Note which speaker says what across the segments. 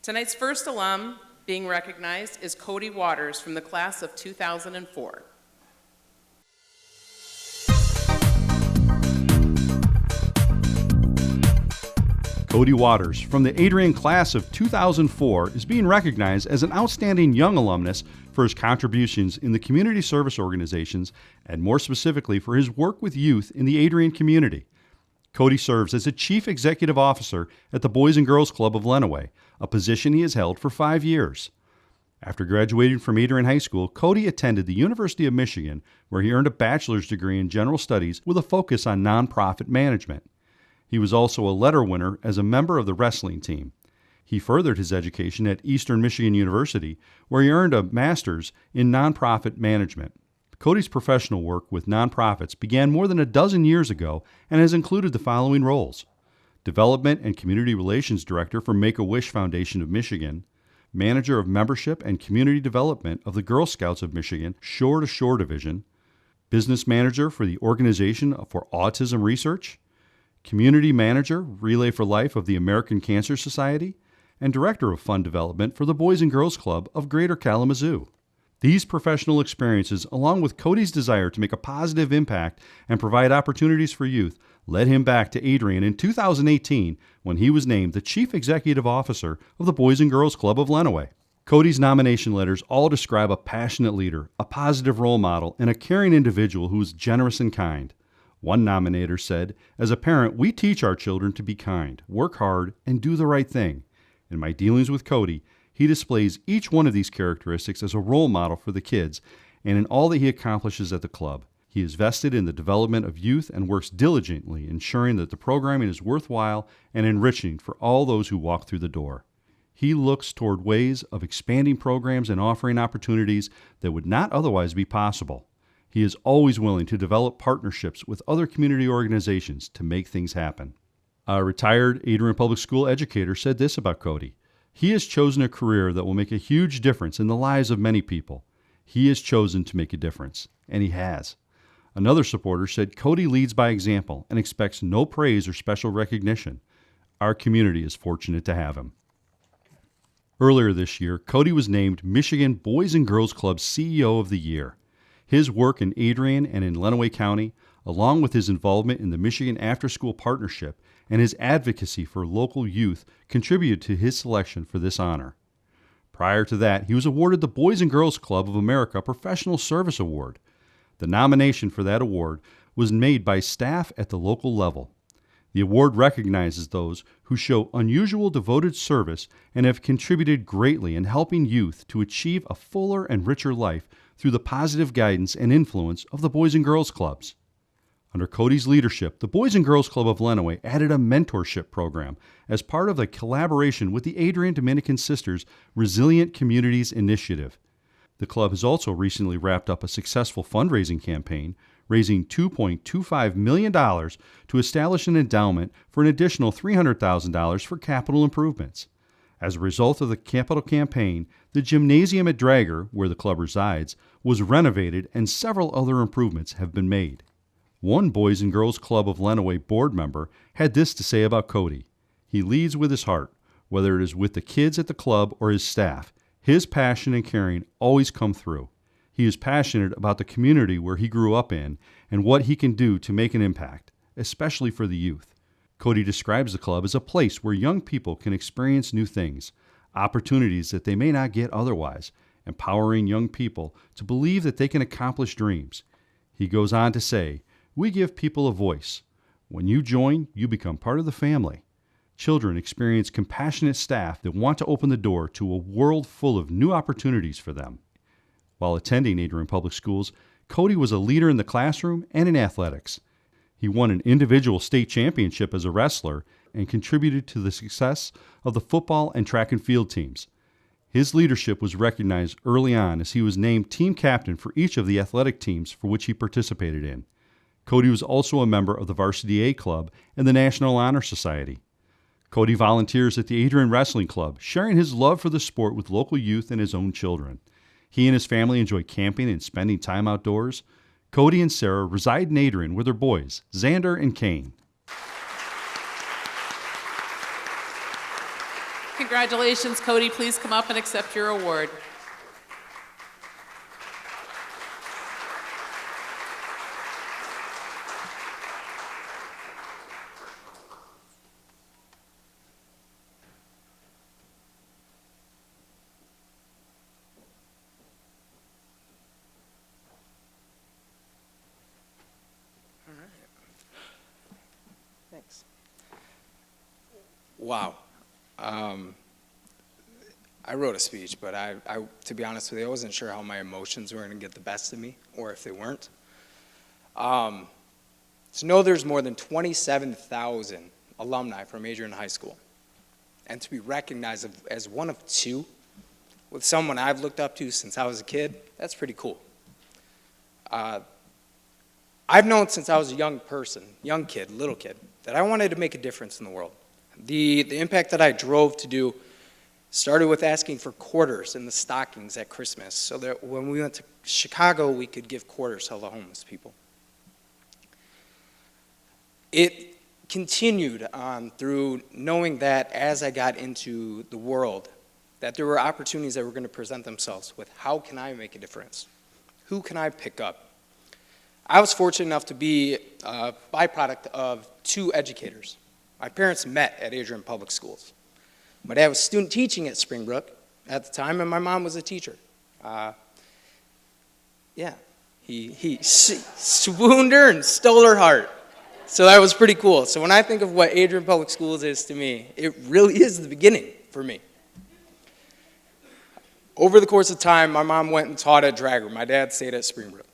Speaker 1: Tonight's first alum being recognized is Cody Waters from the class of 2004.
Speaker 2: Cody Waters from the Adrian class of 2004 is being recognized as an outstanding young alumnus for his contributions in the community service organizations and more specifically for his work with youth in the Adrian community. Cody serves as a Chief Executive Officer at the Boys and Girls Club of Lenawee, a position he has held for 5 years. After graduating from Adrian High School, Cody attended the University of Michigan, where he earned a bachelor's degree in general studies with a focus on nonprofit management. He was also a letter winner as a member of the wrestling team. He furthered his education at Eastern Michigan University, where he earned a master's in nonprofit management. Cody's professional work with nonprofits began more than a dozen years ago and has included the following roles: Development and Community Relations Director for Make-A-Wish Foundation of Michigan, Manager of Membership and Community Development of the Girl Scouts of Michigan Shore to Shore Division, Business Manager for the Organization for Autism Research, Community Manager, Relay for Life of the American Cancer Society, and Director of Fund Development for the Boys and Girls Club of Greater Kalamazoo. These professional experiences, along with Cody's desire to make a positive impact and provide opportunities for youth, led him back to Adrian in 2018 when he was named the Chief Executive Officer of the Boys and Girls Club of Lenawee. Cody's nomination letters all describe a passionate leader, a positive role model, and a caring individual who is generous and kind. One nominator said, "As a parent, we teach our children to be kind, work hard, and do the right thing. In my dealings with Cody, he displays each one of these characteristics as a role model for the kids and in all that he accomplishes at the club. He is vested in the development of youth and works diligently, ensuring that the programming is worthwhile and enriching for all those who walk through the door. He looks toward ways of expanding programs and offering opportunities that would not otherwise be possible. He is always willing to develop partnerships with other community organizations to make things happen." A retired Adrian Public School educator said this about Cody: "He has chosen a career that will make a huge difference in the lives of many people. He has chosen to make a difference, and he has." Another supporter said Cody leads by example and expects no praise or special recognition. Our community is fortunate to have him. Earlier this year, Cody was named Michigan Boys and Girls Club CEO of the Year. His work in Adrian and in Lenawee County, along with his involvement in the Michigan After School Partnership and his advocacy for local youth, contributed to his selection for this honor. Prior to that, he was awarded the Boys and Girls Club of America Professional Service Award. The nomination for that award was made by staff at the local level. The award recognizes those who show unusual devoted service and have contributed greatly in helping youth to achieve a fuller and richer life through the positive guidance and influence of the Boys and Girls Clubs. Under Cody's leadership, the Boys and Girls Club of Lenawee added a mentorship program as part of a collaboration with the Adrian Dominican Sisters Resilient Communities Initiative. The club has also recently wrapped up a successful fundraising campaign, raising $2.25 million to establish an endowment for an additional $300,000 for capital improvements. As a result of the capital campaign, the gymnasium at Drager, where the club resides, was renovated and several other improvements have been made. One Boys and Girls Club of Lenawee board member had this to say about Cody: "He leads with his heart, whether it is with the kids at the club or his staff. His passion and caring always come through. He is passionate about the community where he grew up in and what he can do to make an impact, especially for the youth." Cody describes the club as a place where young people can experience new things, opportunities that they may not get otherwise, empowering young people to believe that they can accomplish dreams. He goes on to say, "We give people a voice. When you join, you become part of the family. Children experience compassionate staff that want to open the door to a world full of new opportunities for them." While attending Adrian Public Schools, Cody was a leader in the classroom and in athletics. He won an individual state championship as a wrestler and contributed to the success of the football and track and field teams. His leadership was recognized early on as he was named team captain for each of the athletic teams for which he participated in. Cody was also a member of the Varsity A Club and the National Honor Society. Cody volunteers at the Adrian Wrestling Club, sharing his love for the sport with local youth and his own children. He and his family enjoy camping and spending time outdoors. Cody and Sarah reside in Adrian with their boys, Xander and Kane.
Speaker 1: Congratulations, Cody. Please come up and accept your award. Thanks.
Speaker 3: Wow. I wrote a speech, but to be honest with you, I wasn't sure how my emotions were going to get the best of me, or if they weren't. To know there's more than 27,000 alumni from Adrian High School, and to be recognized as one of two with someone I've looked up to since I was a kid, that's pretty cool. I've known since I was a young kid, little kid, that I wanted to make a difference in the world. The impact that I drove to do started with asking for quarters in the stockings at Christmas so that when we went to Chicago, we could give quarters to the homeless people. It continued on through knowing that as I got into the world, that there were opportunities that were going to present themselves with how can I make a difference? Who can I pick up? I was fortunate enough to be a byproduct of two educators. My parents met at Adrian Public Schools. My dad was student teaching at Springbrook at the time, and my mom was a teacher. He swooned her and stole her heart. So that was pretty cool. So when I think of what Adrian Public Schools is to me, it really is the beginning for me. Over the course of time, my mom went and taught at Dragger. My dad stayed at Springbrook.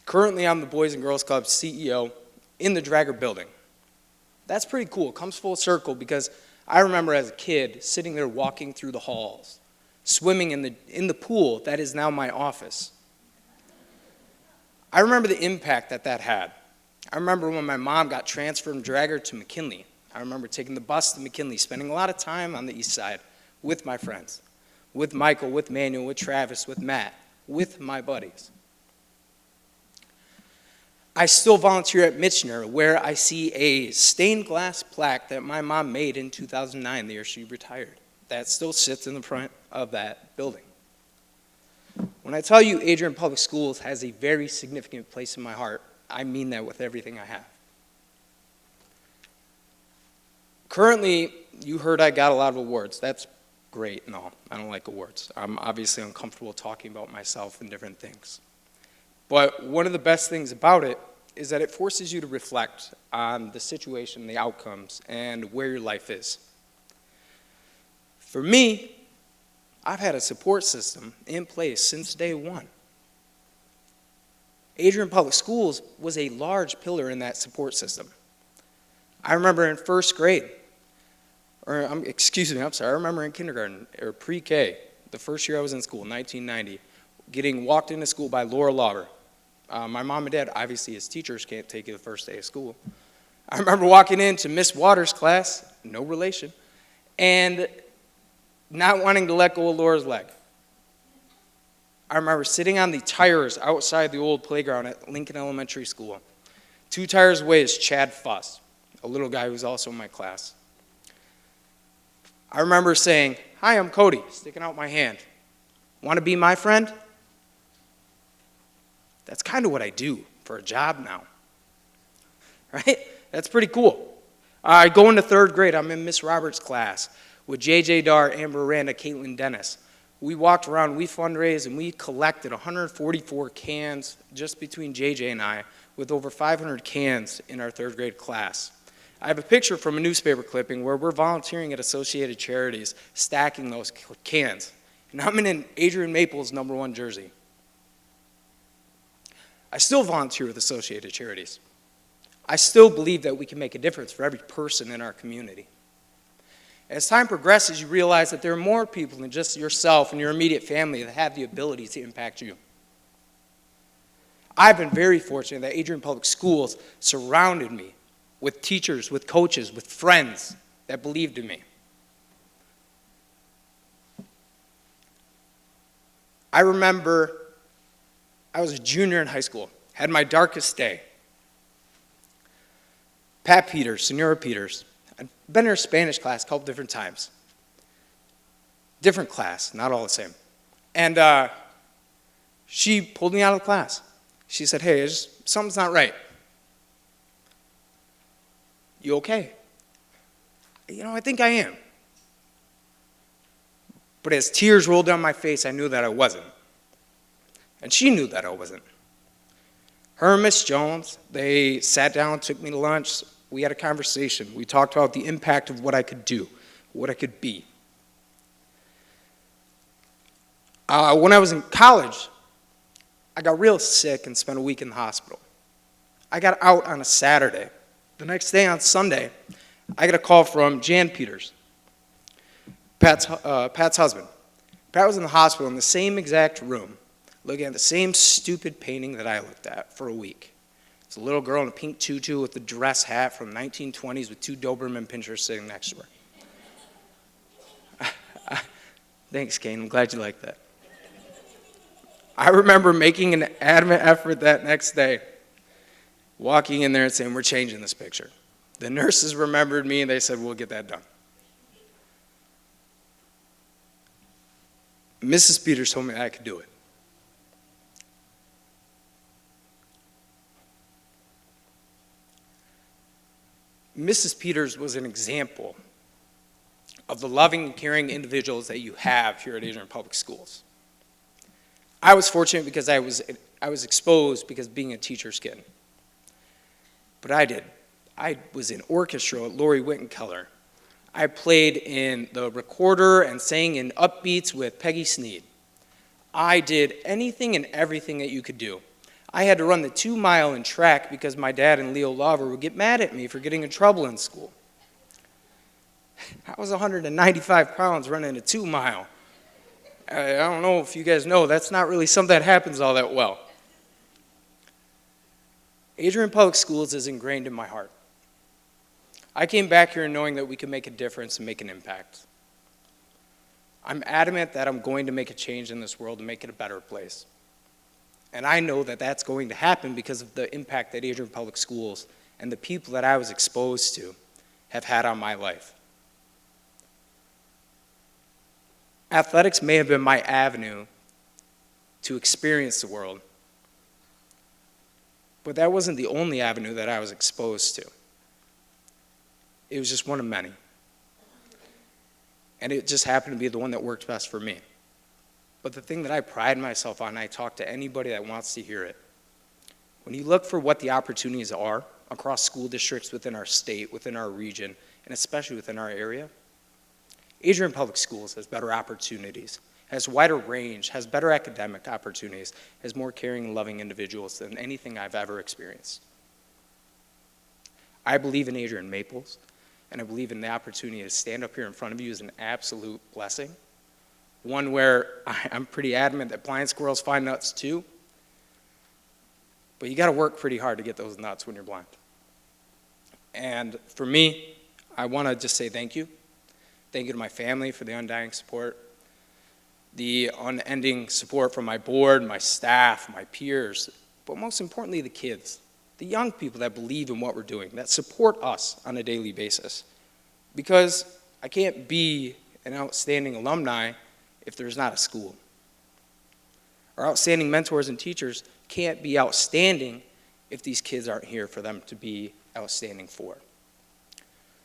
Speaker 3: Currently, I'm the Boys and Girls Club CEO in the Dragger building. That's pretty cool. It comes full circle because I remember as a kid sitting there walking through the halls, swimming in the pool that is now my office. I remember the impact that had. I remember when my mom got transferred from Dragger to McKinley. I remember taking the bus to McKinley, spending a lot of time on the east side with my friends, with Michael, with Manuel, with Travis, with Matt, with my buddies. I still volunteer at Michener, where I see a stained glass plaque that my mom made in 2009, the year she retired. That still sits in the front of that building. When I tell you Adrian Public Schools has a very significant place in my heart, I mean that with everything I have. Currently, you heard I got a lot of awards. That's great and all. I don't like awards. I'm obviously uncomfortable talking about myself and different things. But one of the best things about it is that it forces you to reflect on the situation, the outcomes, and where your life is. For me, I've had a support system in place since day one. Adrian Public Schools was a large pillar in that support system. I remember in first grade, I remember in kindergarten, or pre-K, the first year I was in school, 1990, getting walked into school by Laura Lauber. My mom and dad, obviously as teachers, can't take you the first day of school. I remember walking into Miss Waters' class, no relation, and not wanting to let go of Laura's leg. I remember sitting on the tires outside the old playground at Lincoln Elementary School. 2 tires away is Chad Fuss, a little guy who was also in my class. I remember saying, "Hi, I'm Cody," sticking out my hand. "Want to be my friend?" That's kind of what I do for a job now, right? That's pretty cool. I go into 3rd grade. I'm in Miss Roberts' class with JJ Dar, Amber Randa, Caitlin Dennis. We walked around, we fundraised, and we collected 144 cans just between JJ and I, with over 500 cans in our 3rd grade class. I have a picture from a newspaper clipping where we're volunteering at Associated Charities, stacking those cans. And I'm in an Adrian Maples #1 jersey. I still volunteer with Associated Charities. I still believe that we can make a difference for every person in our community. As time progresses, you realize that there are more people than just yourself and your immediate family that have the ability to impact you. I've been very fortunate that Adrian Public Schools surrounded me with teachers, with coaches, with friends that believed in me. I remember I was a junior in high school, had my darkest day. Pat Peters, Senora Peters, I'd been in her Spanish class a couple different times. Different class, not all the same. And she pulled me out of the class. She said, hey, something's not right. You okay? I think I am. But as tears rolled down my face, I knew that I wasn't. And she knew that I wasn't. Her and Miss Jones, they sat down, took me to lunch. We had a conversation. We talked about the impact of what I could do, what I could be. When I was in college, I got real sick and spent a week in the hospital. I got out on a Saturday. The next day on Sunday, I got a call from Jan Peters, Pat's husband. Pat was in the hospital in the same exact room, looking at the same stupid painting that I looked at for a week. It's a little girl in a pink tutu with a dress hat from the 1920s with two Doberman pinschers sitting next to her. Thanks, Kane. I'm glad you like that. I remember making an adamant effort that next day, walking in there and saying, we're changing this picture. The nurses remembered me, and they said, we'll get that done. Mrs. Peters told me I could do it. Mrs. Peters was an example of the loving and caring individuals that you have here at Adrian Public Schools. I was fortunate because I was exposed because being a teacher's kid. But I was in orchestra at Lori Wittenkeller. I played in the recorder and sang in upbeats with Peggy Sneed. I did anything and everything that you could do. I had to run the 2-mile in track because my dad and Leo Lover would get mad at me for getting in trouble in school. I was 195 pounds running a 2-mile. I don't know if you guys know, that's not really something that happens all that well. Adrian Public Schools is ingrained in my heart. I came back here knowing that we could make a difference and make an impact. I'm adamant that I'm going to make a change in this world and make it a better place. And I know that that's going to happen because of the impact that Adrian Public Schools and the people that I was exposed to have had on my life. Athletics may have been my avenue to experience the world, but that wasn't the only avenue that I was exposed to. It was just one of many. And it just happened to be the one that worked best for me. But the thing that I pride myself on, and I talk to anybody that wants to hear it, when you look for what the opportunities are across school districts within our state, within our region, and especially within our area, Adrian Public Schools has better opportunities, has wider range, has better academic opportunities, has more caring and loving individuals than anything I've ever experienced. I believe in Adrian Maples, and I believe in the opportunity to stand up here in front of you is an absolute blessing. One where I'm pretty adamant that blind squirrels find nuts too, but you gotta work pretty hard to get those nuts when you're blind. And for me, I wanna just say thank you. Thank you to my family for the undying support, the unending support from my board, my staff, my peers, but most importantly, the kids, the young people that believe in what we're doing, that support us on a daily basis. Because I can't be an outstanding alumni if there's not a school. Our outstanding mentors and teachers can't be outstanding if these kids aren't here for them to be outstanding for.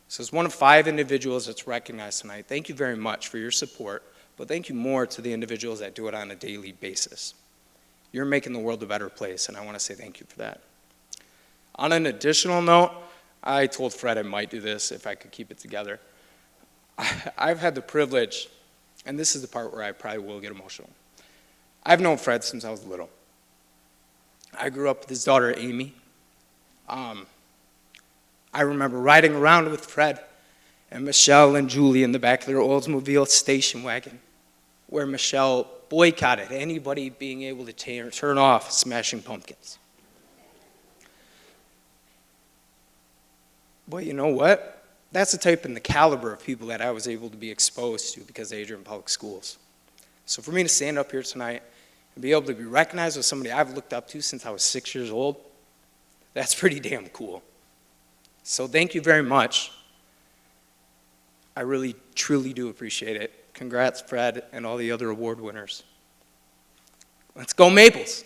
Speaker 3: So as one of 5 individuals that's recognized tonight, thank you very much for your support, but thank you more to the individuals that do it on a daily basis. You're making the world a better place, and I want to say thank you for that. On an additional note, I told Fred I might do this if I could keep it together. I've had the privilege, and this is the part where I probably will get emotional. I've known Fred since I was little. I grew up with his daughter, Amy. I remember riding around with Fred and Michelle and Julie in the back of their Oldsmobile station wagon, where Michelle boycotted anybody being able to turn off Smashing Pumpkins. But you know what? That's the type and the caliber of people that I was able to be exposed to because of Adrian Public Schools. So for me to stand up here tonight and be able to be recognized as somebody I've looked up to since I was 6 years old, that's pretty damn cool. So thank you very much. I really, truly do appreciate it. Congrats, Fred, and all the other award winners. Let's go Maples!